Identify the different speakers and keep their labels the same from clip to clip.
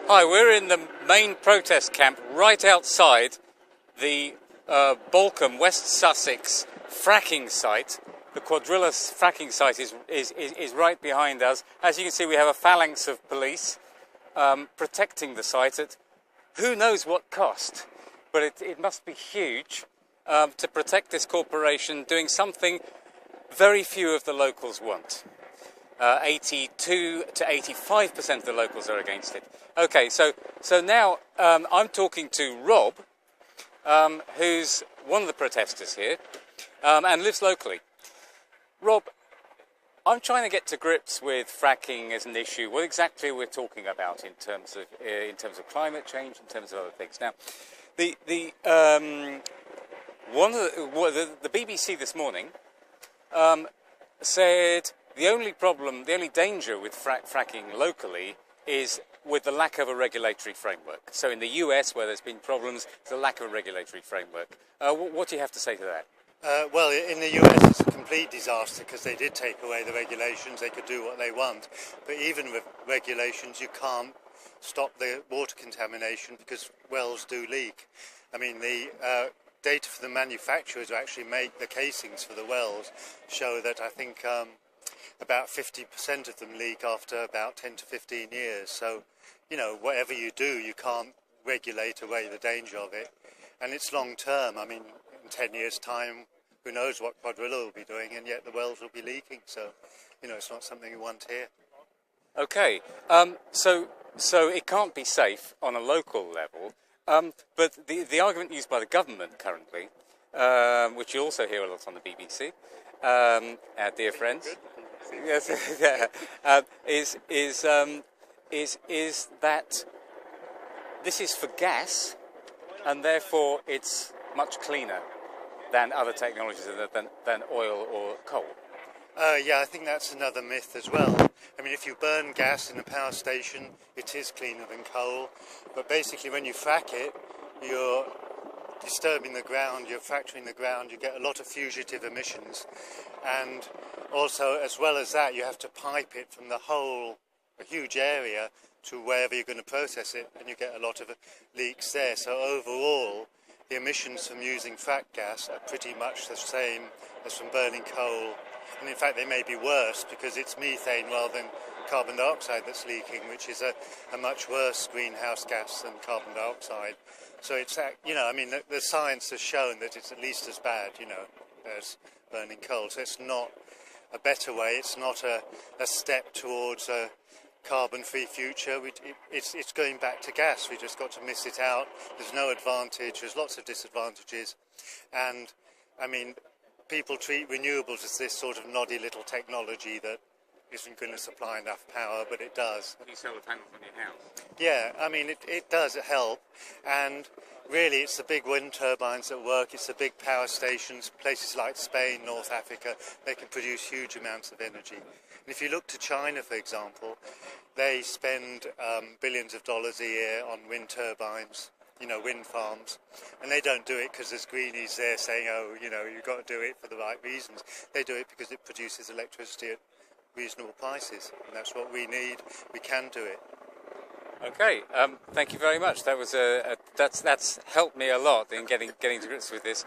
Speaker 1: Hi, we're in the main protest camp right outside the Balcombe, West Sussex fracking site. The Quadrilla fracking site is right behind us. As you can see, we have a phalanx of police protecting the site at who knows what cost, but it must be huge to protect this corporation doing something very few of the locals want. 82 to 85% of the locals are against it. Okay, so now I'm talking to Rob, who's one of the protesters here, and lives locally. Rob, I'm trying to get to grips with fracking as an issue. What exactly we're talking about in terms of climate change, in terms of other things. Now, the BBC this morning said the only danger with fracking locally is with the lack of a regulatory framework. So in the US, where there's been problems, there's a lack of a regulatory framework. What do you have to say to that?
Speaker 2: Well, in the US it's a complete disaster because they did take away the regulations. They could do what they want. But even with regulations, you can't stop the water contamination because wells do leak. I mean, the data for the manufacturers who actually make the casings for the wells show that I think about 50% of them leak after about 10 to 15 years. So, you know, whatever you do, you can't regulate away the danger of it. And it's long term. I mean, in 10 years' time, who knows what Quadrilla will be doing, and yet the wells will be leaking. So, you know, it's not something you want here.
Speaker 1: Okay, so it can't be safe on a local level, but the argument used by the government currently, which you also hear a lot on the BBC, our dear friends, yes, yeah, is that this is for gas, and therefore it's much cleaner than other technologies than oil or coal.
Speaker 2: Yeah, I think that's another myth as well. I mean, if you burn gas in a power station, it is cleaner than coal. But basically, when you frack it, you're disturbing the ground, you're fracturing the ground, you get a lot of fugitive emissions. And also, as well as that, you have to pipe it from a huge area to wherever you're going to process it, and you get a lot of leaks there. So overall, the emissions from using frack gas are pretty much the same as from burning coal. And in fact, they may be worse because it's methane rather than carbon dioxide that's leaking, which is a much worse greenhouse gas than carbon dioxide. So it's, you know, I mean, the science has shown that it's at least as bad, you know, as burning coal. So it's not a better way. It's not a step towards a carbon-free future. It's going back to gas. We just got to miss it out. There's no advantage. There's lots of disadvantages. And, I mean, people treat renewables as this sort of noddy little technology that isn't going to supply enough power, but it does.
Speaker 1: You sell the panels on your house?
Speaker 2: Yeah, I mean, it does help. And really, it's the big wind turbines that work. It's the big power stations, places like Spain, North Africa. They can produce huge amounts of energy. And if you look to China, for example, they spend billions of dollars a year on wind turbines, you know, wind farms. And they don't do it because there's greenies there saying, oh, you know, you've got to do it for the right reasons. They do it because it produces electricity at reasonable prices. And that's what we need. We can do it.
Speaker 1: Okay, thank you very much. That was that's helped me a lot in getting to grips with this,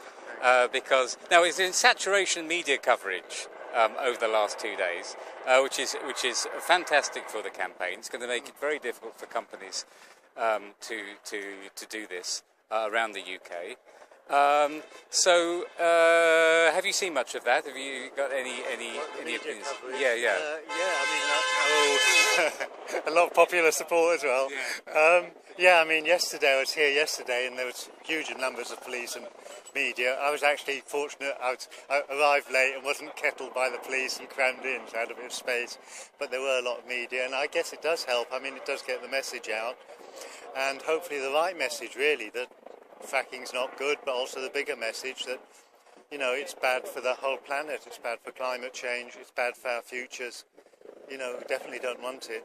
Speaker 1: because now it's in saturation media coverage over the last 2 days, which is fantastic for the campaign. It's going to make it very difficult for companies to do this around the UK. So have you seen much of that? Have you got any opinions? Yeah.
Speaker 2: A lot of popular support as well. Yeah, I mean, I was here yesterday and there was huge numbers of police and media. I was actually fortunate. I arrived late and wasn't kettled by the police and crammed in, so I had a bit of space. But there were a lot of media, and I guess it does help. I mean, it does get the message out, and hopefully the right message, really, that fracking's not good, but also the bigger message that, you know, it's bad for the whole planet, it's bad for climate change, it's bad for our futures. You know, we definitely don't want it.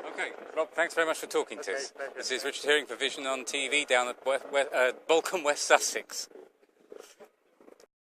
Speaker 1: Okay, Rob, thanks very much for talking to us. This is Richard Hearing for Vision on TV down at Balcombe, West Sussex.